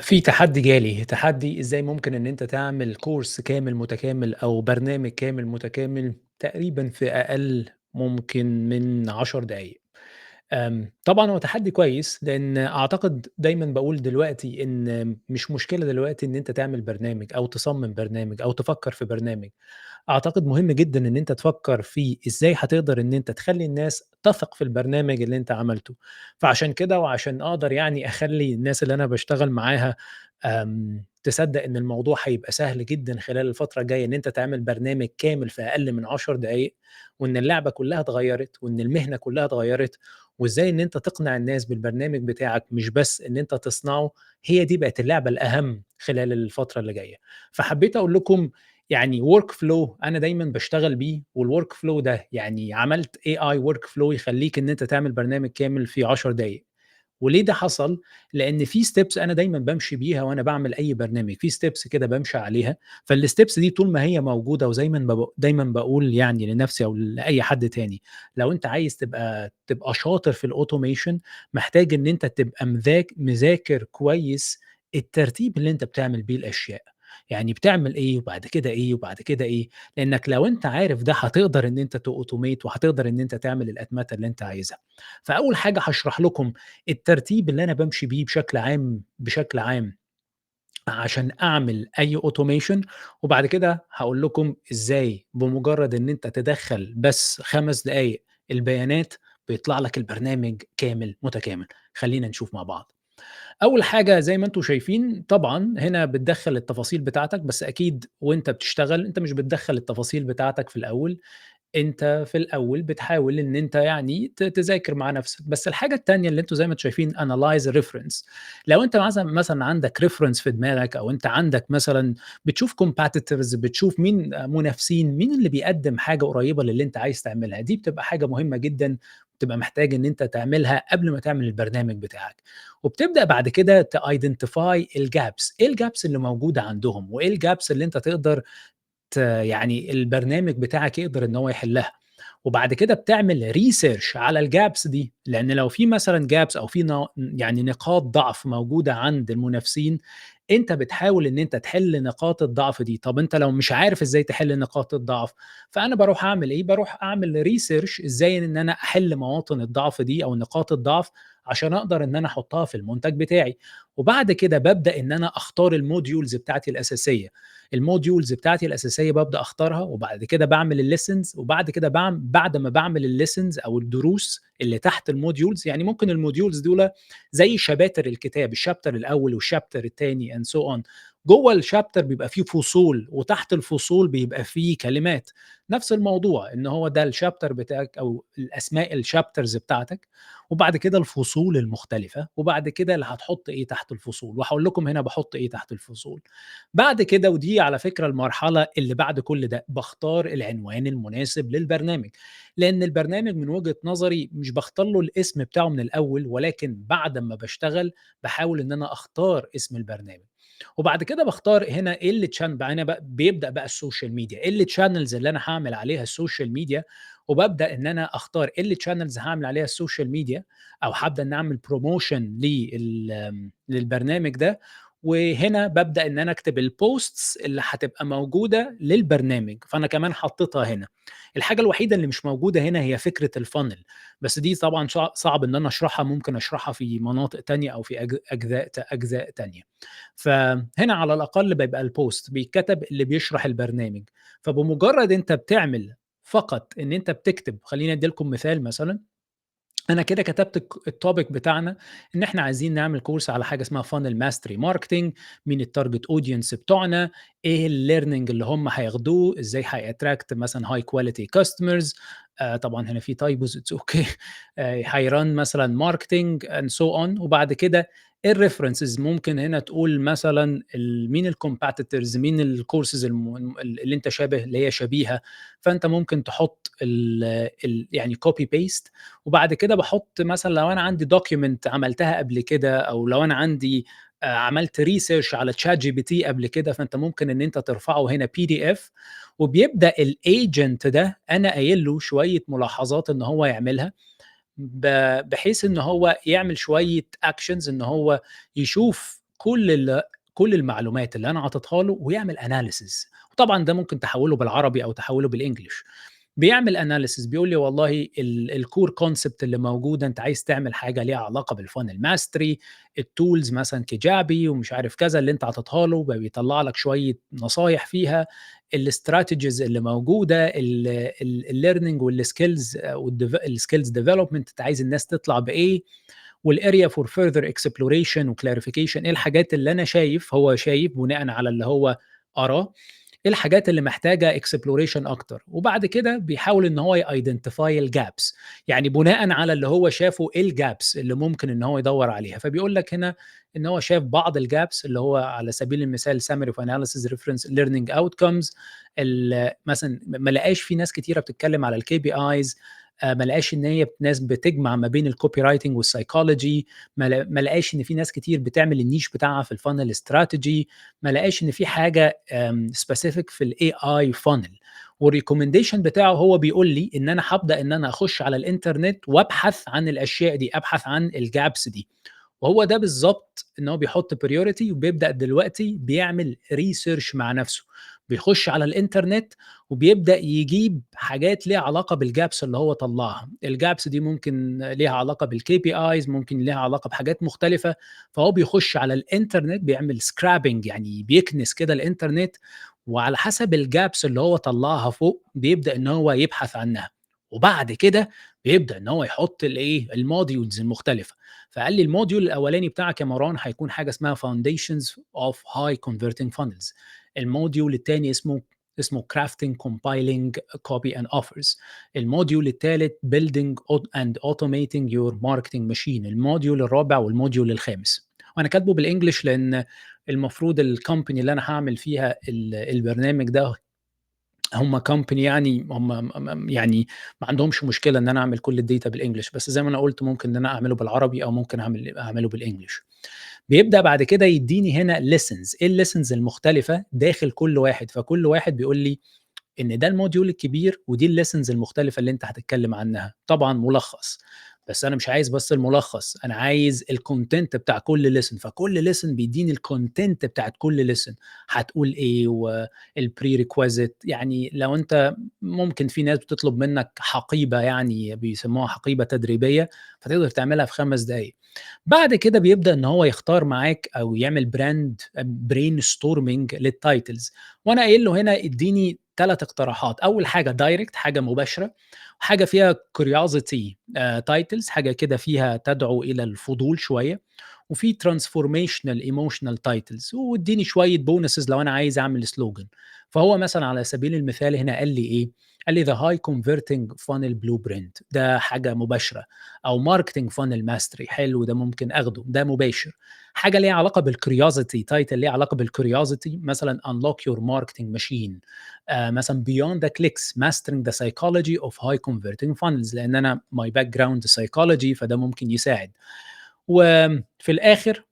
في تحدي جالي، تحدي إزاي ممكن إن أنت تعمل كورس كامل متكامل أو برنامج كامل متكامل تقريبًا في أقل ممكن من 10 دقايق. طبعًا هو تحدي كويس، لإن أعتقد دايمًا باقول دلوقتي إن مش مشكلة دلوقتي إن أنت تعمل برنامج أو تصمم برنامج أو تفكّر في برنامج، أعتقد مهم جدًا إن أنت تفكّر في إزاي هتقدر إن أنت تخلّي الناس تثق في البرنامج اللي أنت عملته، فعشان كده وعشان أقدر يعني أخلّي الناس اللي أنا باشتغل معاها تصدّق إن الموضوع هيبقى سهل جدًا خلال الفترة الجاية إن أنت تعمل برنامج كامل في أقل من 10 دقايق، وإن اللعبة كلّها اتغيّرت، وإن المهنة كلّها اتغيّرت، وإزاي إن أنت تقنع الناس بالبرنامج بتاعك مش بس إن أنت تصنعه، هي دي بقت اللعبة الأهم خلال الفترة اللي جاية. فحبيت أقول لكم يعني work flow أنا دايمًا باشتغل بيه، والwork flow ده يعني عملت AI work flow يخلّيك إن أنت تعمل برنامج كامل في 10 دقايق. وليه ده حصل؟ لإن في steps أنا دايمًا بامشي بيها وأنا باعمل أي برنامج، في steps كده بامشي عليها، فالsteps دي طول ما هي موجودة دايمًا باقول يعني لنفسي أو لأي حد تاني، لو أنت عايز تبقى شاطر في الautomation محتاج إن أنت تبقى مذاكر كويس الترتيب اللي أنت بتعمل بيه الأشياء، يعني بتعمل إيه وبعد كده إيه وبعد كده إيه، لإنك لو أنت عارف ده هتقدر إن أنت تautomate وهتقدر إن أنت تعمل الأتمتة اللي أنت عايزها. فأول حاجة هاشرح لكم الترتيب اللي أنا بامشي بيه بشكل عام عشان أعمل أي automation وبعد كده هاقول لكم إزاي بمجرد إن أنت تدخّل بس 5 دقايق البيانات بيطلع لك البرنامج كامل متكامل. خلّينا نشوف مع بعض. أول حاجة زي ما أنتم شايفين طبعًا هنا بتدخّل التفاصيل بتاعتك، بس أكيد وأنت بتشتغل أنت مش بتدخّل التفاصيل بتاعتك في الأول، أنت في الأول بتحاول إن أنت يعني تذاكر مع نفسك، بس الحاجة التانية اللي أنتم زي ما أنتم شايفين analyze reference لو أنت مثلًا عندك reference في دماغك أو أنت عندك مثلًا بتشوف competitors بتشوف مين منافسين، مين اللي بيقدّم حاجة قريبة للي أنت عايز تعملها، دي بتبقى حاجة مهمة جدًا، بتبقى محتاج إن أنت تعملها قبل ما تعمل البرنامج بتاعك، وبتبدأ بعد كده identify الgaps، إيه الgaps اللي موجودة عندهم، وإيه الgaps اللي أنت تقدر يعني البرنامج بتاعك يقدر إن هو يحلّها، وبعد كده بتعمل research على الgaps دي، لإن لو في مثلًا gaps أو في يعني نقاط ضعف موجودة عند المنافسين، أنت بتحاول إن أنت تحل نقاط الضعف دي، طب أنت لو مش عارف إزاي تحل نقاط الضعف، فأنا باروح أعمل إيه، باروح أعمل research إزاي إن أنا أحل مواطن الضعف دي أو نقاط الضعف، عشان أقدر إن أنا أحطها في المنتج بتاعي، وبعد كده بابدأ إن أنا أختار الmodules بتاعتي الأساسية. الmodules بتاعتي الأساسية بابدأ أختارها، وبعد كده باعمل الlessons وبعد كده بعد ما باعمل الlessons أو الدروس اللي تحت الmodules يعني ممكن الmodules دُولة زي شباتر الكتاب، الchapter الأول والchapter التاني and so on. جوّه الchapter بيبقى في فصول، وتحت الفصول بيبقى في كلمات. نفس الموضوع، إن هو ده الchapter بتاعك أو الأسماء الchapters بتاعتك، وبعد كده الفصول المختلفة، وبعد كده اللي هتحط إيه تحت الفصول، وهاقول لكم هنا باحط إيه تحت الفصول. بعد كده ودي على فكرة المرحلة اللي بعد كل ده، باختار العنوان المناسب للبرنامج، لأن البرنامج من وجهة نظري مش باختار له الاسم بتاعه من الأول، ولكن بعد أمّا باشتغل باحاول إن أنا أختار اسم البرنامج، وبعد كده باختار هنا إيه اللي بقى هنا بيبدأ بقى السوشيال ميديا، إيه الchannels اللي أنا هاعمل عليها السوشيال ميديا، وبابدأ إن أنا أختار إيه الchannels هاعمل عليها السوشيال ميديا، أو هابدأ إن أعمل promotion للبرنامج ده، وهنا بابدأ إن أنا أكتب الposts اللي هتبقى موجودة للبرنامج، فأنا كمان حطيتها هنا. الحاجة الوحيدة اللي مش موجودة هنا هي فكرة الfunnel، بس دي طبعًا صعب إن أنا أشرحها، ممكن أشرحها في مناطق تانية أو في أجزاء تانية. فهنا على الأقل بيبقى الpost بيتكتب اللي بيشرح البرنامج، فبمجرد أنت بتعمل فقط إن أنت بتكتب خلّيني أدّي لكم مثال مثلًا أنا كده كتبت الtopic بتاعنا إن إحنا عايزين نعمل course على حاجة اسمها funnel mastery marketing، مين الtarget audience بتوعنا، إيه الlearning اللي هم هياخدوه، إزاي هيattract مثلًا high quality customers. طبعًا هنا في typos it's okay. هيrun مثلًا marketing and so on، وبعد كده إيه الreferences ممكن هنا تقول مثلًا مين الcompetitors، مين الcourses اللي أنت اللي هي شبيهة، فأنت ممكن تحط يعني copy paste، وبعد كده باحُط مثلًا لو أنا عندي document عملتها قبل كده أو لو أنا عندي عملت research على ChatGPT قبل كده، فأنت ممكن إن أنت ترفعه هنا PDF، وبيبدأ الagent ده أنا قايل له شوية ملاحظات إن هو يعملها، بحيث إن هو يعمل شوية actions إن هو يشوف كل المعلومات اللي أنا عاططها له ويعمل analysis. وطبعًا ده ممكن تحوّله بالعربي أو تحوّله بالEnglish. بيعمل analysis بيقول لي والله الcore concept اللي موجودة أنت عايز تعمل حاجة ليها علاقة بالfunnel mastery، الtools مثلًا كجابي ومش عارف كذا اللي أنت عاططها له، بيطلّع لك شوية نصايح فيها، الstrategies اللي موجودة، الlearning والskills الskills development أنت عايز الناس تطلع بإيه، والarea for further exploration وclarification إيه الحاجات اللي أنا شايف هو شايف بناءً على اللي هو قراه، إيه الحاجات اللي محتاجة exploration أكتر، وبعد كده بيحاول إن هو يidentify الgaps يعني بناءً على اللي هو شافه إيه الgaps اللي ممكن إن هو يدوّر عليها، فبيقول لك هنا إن هو شاف بعض الgaps اللي هو على سبيل المثال summary of analysis reference learning outcomes مثلًا ما لقاش في ناس كتيرة بتتكلم على الKPIs ما لقاش إن هي ناس بتجمع ما بين الcopywriting والpsychology ما لقاش إن في ناس كتير بتعمل الniche بتاعها في الfunnel strategy ما لقاش إن في حاجة specific في الAI funnel والrecommendation بتاعه هو بيقول لي إن أنا هابدأ إن أنا أخش على الإنترنت وأبحث عن الأشياء دي، أبحث عن الgaps دي. وهو ده بالضبط إن هو بيحط priority وبيبدأ دلوقتي بيعمل research مع نفسه، بيخش على الإنترنت وبيبدأ يجيب حاجات ليها علاقة بالgaps اللي هو طلّعها، الgaps دي ممكن ليها علاقة بالKPIs ممكن ليها علاقة بحاجات مختلفة، فهو بيخش على الإنترنت بيعمل scrapping يعني بيكنس كده الإنترنت، وعلى حسب الgaps اللي هو طلّعها فوق بيبدأ إن هو يبحث عنها، وبعد كده بيبدأ إن هو يحط الإيه الmodules المختلفة. فقال لي الmodule الأولاني بتاعك يا مروان هيكون حاجة اسمها foundations of high converting funnels. الmodule التاني اسمه crafting compiling copy and offers. الmodule التالت building and automating your marketing machine. الmodule الرابع والmodule الخامس. وأنا كاتبه بالEnglish لأن المفروض الcompany اللي أنا هاعمل فيها البرنامج ده هم company يعني هم يعني ما عندهمش مشكلة إن أنا أعمل كل الdata بالEnglish، بس زي ما أنا قُلت ممكن إن أنا أعمله بالعربي أو ممكن أعمله بالEnglish. بيبدأ بعد كده يدّيني هنا lessons، إيه الlessons المختلفة داخل كل واحد، فكل واحد بيقول لي إن ده الموديول الكبير ودي الlessons المختلفة اللي أنت هتتكلم عنها، طبعًا ملخص، بس أنا مش عايز بس الملخص، أنا عايز الcontent بتاع كل lesson، فكل lesson بيدّيني الcontent بتاعة كل lesson هتقول إيه والprerequisite يعني لو أنت ممكن في ناس بتطلب منك حقيبة يعني بيسموها حقيبة تدريبية، فتقدر تعملها في 5 دقايق. بعد كده بيبدأ إن هو يختار معاك أو يعمل brainstorming للtitles وأنا قايل له هنا ادّيني 3 اقتراحات، أول حاجة direct حاجة مباشرة، حاجة فيها curiosity titles حاجة كده فيها تدعو إلى الفضول شوية، وفي transformational emotional titles وادّيني شوية bonuses لو أنا عايز أعمل slogan. فهو مثلًا على سبيل المثال هنا قال لي إيه، قال لي the high converting funnel blueprint ده حاجة مباشرة، أو marketing funnel mastery حلو ده ممكن آخده، ده مباشر. حاجة ليها علاقة بالcuriosity title ليها علاقة بالcuriosity مثلًا unlock your marketing machine مثلًا beyond the clicks mastering the psychology of high converting funnels لأن أنا my background psychology فده ممكن يساعد. وفي الآخر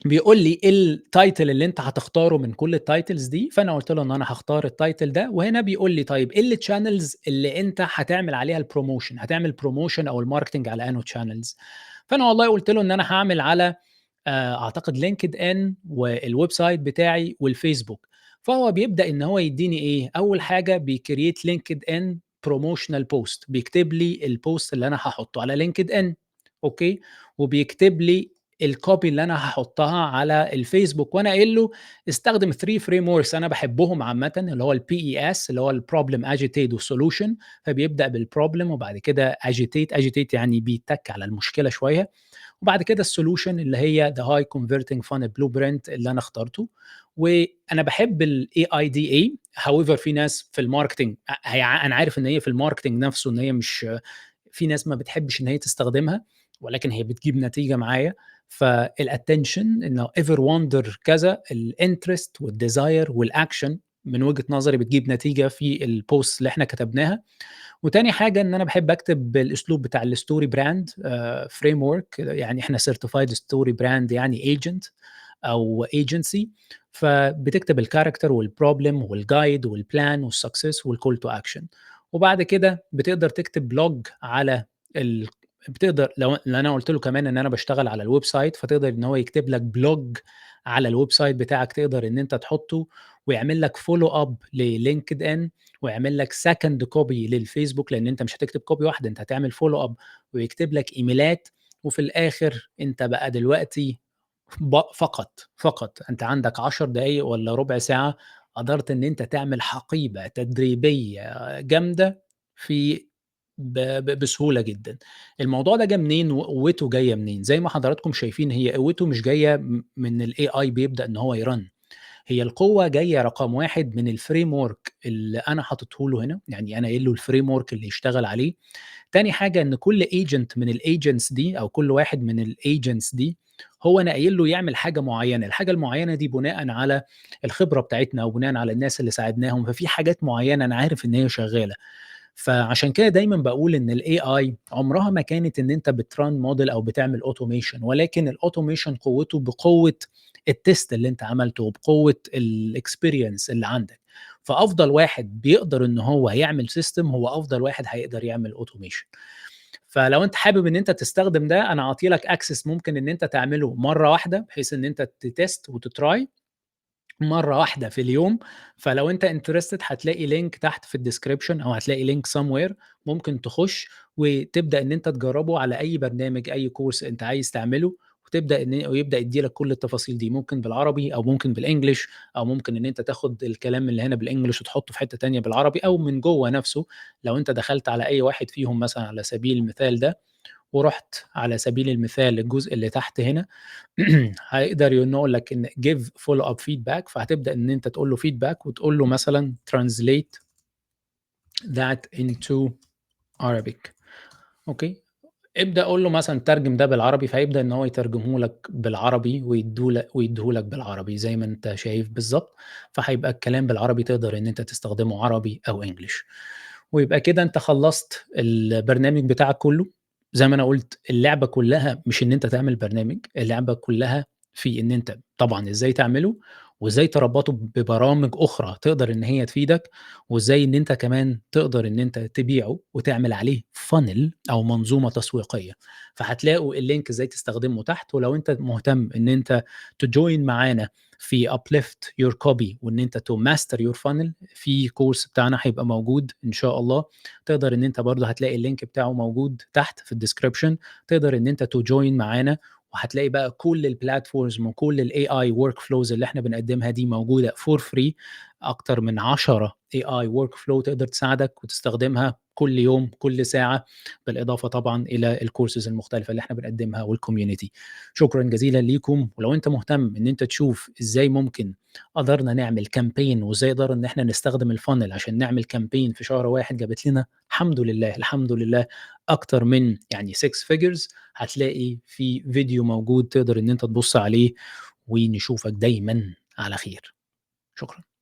بيقول لي إيه الtitle اللي أنت هتختاره من كل الtitles دي، فأنا قُلت له إن أنا هاختار الtitle ده، وهنا بيقول لي طيب إيه الchannels اللي أنت هتعمل عليها الpromotion، هتعمل promotion أو الmarketing على أنهو channels؟ فأنا والله قُلت له إن أنا هاعمل على أعتقد LinkedIn والwebsite بتاعي والفيسبوك، فهو بيبدأ إن هو يدّيني إيه، أول حاجة بيcreate LinkedIn promotional post بيكتب لي الpost اللي أنا هاحطه على LinkedIn أوكي، وبيكتب لي الcopy اللي أنا هاحطها على الفيسبوك، وأنا قايل له استخدم 3 frameworks أنا باحبهم عامةً اللي هو الPES اللي هو الproblem agitate والsolution فبيبدأ بالproblem وبعد كده agitate يعني بيتَّك على المشكلة شوية، وبعد كده السولوشن اللي هي the high converting funnel blueprint اللي أنا اخترته، وأنا باحب الAIDA however في ناس في الماركتينج هي أنا عارف إن هي في الماركتينج نفسه إن هي مش في ناس ما بتحبش إن هي تستخدمها، ولكن هي بتجيب نتيجة معايا، فالattention إنه ever wonder كذا، الinterest والdesire والaction من وجهة نظري بتجيب نتيجة في الposts اللي إحنا كتبناها. وتاني حاجة إن أنا باحب أكتب بالأسلوب بتاع الstory brand framework يعني إحنا certified story brand يعني agent أو agency فبتكتب الcharacter والproblem والguide والplan والsuccess والcall to action وبعد كده بتقدر تكتب blog على بتقدر لو أنا قُلت له كمان إن أنا باشتغل على الويب سايت، فتقدر إن هو يكتب لك blog على الويب سايت بتاعك تقدر إن أنت تحطّه، ويعمل لك follow up لLinkedIn، ويعمل لك second copy للفيسبوك، لإن أنت مش هتكتب copy واحدة، أنت هتعمل follow up ويكتب لك إيميلات، وفي الآخر أنت بقى دلوقتي فقط أنت عندك 10 دقايق والّا ربع ساعة قدرت إن أنت تعمل حقيبة تدريبية جامدة في ب ب بسهولة جدًا. الموضوع ده جه منين وقوته جاية منين؟ زي ما حضراتكم شايفين هي قوته مش جاية من الAI بيبدأ إن هو يrun، هي القوة جاية رقم 1 من الframework اللي أنا حاططه له هنا، يعني أنا قايل له الframework اللي يشتغل عليه. تاني حاجة إن كل agent من الagents دي أو كل واحد من الagents دي هو أنا قايل له يعمل حاجة معيّنة، الحاجة المعيّنة دي بناءً على الخبرة بتاعتنا أو بناءً على الناس اللي ساعدناهم، ففي حاجات معيّنة أنا عارف إن هي شغّالة. فعشان كده دايمًا باقول إن الAI عمرها ما كانت إن أنت بتrun model أو بتعمل automation، ولكن الautomation قوته بقوة الtest اللي أنت عملته، وبقوة الexperience اللي عندك. فأفضل واحد بيقدر إن هو يعمل system هو أفضل واحد هيقدر يعمل automation. فلو أنت حابب إن أنت تستخدم ده، أنا أعطي لك access ممكن إن أنت تعمله مرّة واحدة، بحيث إن أنت تtest وتtry مرّة واحدة في اليوم. فلو أنت interested هتلاقي link تحت في الdescription أو هتلاقي link somewhere ممكن تخُش وتبدأ إن أنت تجرّبه على أي برنامج، أي course أنت عايز تعمله، وتبدأ ويبدأ يدّي لك كل التفاصيل دي، ممكن بالعربي أو ممكن بالEnglish أو ممكن إن أنت تاخد الكلام اللي هنا بالEnglish وتحطّه في حتّة تانية بالعربي أو من جوّه نَفْسه. لو أنت دخلت على أي واحد فيهم مثلًا على سبيل المثال ده، ورُحت على سبيل المثال للجزء اللي تحت هنا هيقدر يقول لك إن give follow up feedback، فهتبدأ إن أنت تقول له feedback وتقول له مثلًا translate that into Arabic. أوكي، ابدأ قُل له مثلًا ترجم ده بالعربي، فهيبدأ إن هو يترجمه لك بالعربي ويدّيه لك بالعربي زي ما أنت شايف بالضبط، فهيبقى الكلام بالعربي تقدر إن أنت تستخدمه عربي أو English. ويبقى كده أنت خلّصت البرنامج بتاعك كُلّه. زي ما أنا قُلت اللعبة كُلّها مش إن أنت تعمل برنامج، اللعبة كُلّها في إن أنت طبعًا إزاي تعمله، وإزاي تربّطه ببرامج أخرى تقدر إن هي تفيدك، وإزاي إن أنت كمان تقدر إن أنت تبيعه وتعمل عليه funnel أو منظومة تسويقية. فهتلاقوا الlink إزاي تستخدمه تحت، ولو أنت مهتم إن أنت تjoin معانا في uplift your copy وإن أنت to master your funnel في course بتاعنا هيبقى موجود إن شاء الله. تقدر إن أنت برضه هتلاقي الlink بتاعه موجود تحت في الdescription، تقدر إن أنت to join معانا، وهتلاقي بقى كل الplatforms وكل الAI workflows اللي إحنا بنقدّمها دي موجودة for free. أكتر من 10 AI workflow تقدر تساعدك وتستخدمها كل يوم، كل ساعة، بالإضافة طبعًا إلى الcourses المختلفة اللي إحنا بنقدّمها والcommunity. شكرًا جزيلًا ليكم، ولو أنت مهتم إن أنت تشوف إزاي ممكن قدرنا نعمل campaign وإزاي قدرنا إن إحنا نستخدم الfunnel عشان نعمل campaign في شهر واحد جابت لنا الحمد لله، الحمد لله أكتر من يعني 6 figures، هتلاقي في فيديو موجود تقدر إن أنت تبُص عليه، ونشوفك دايمًا على خير. شكرًا.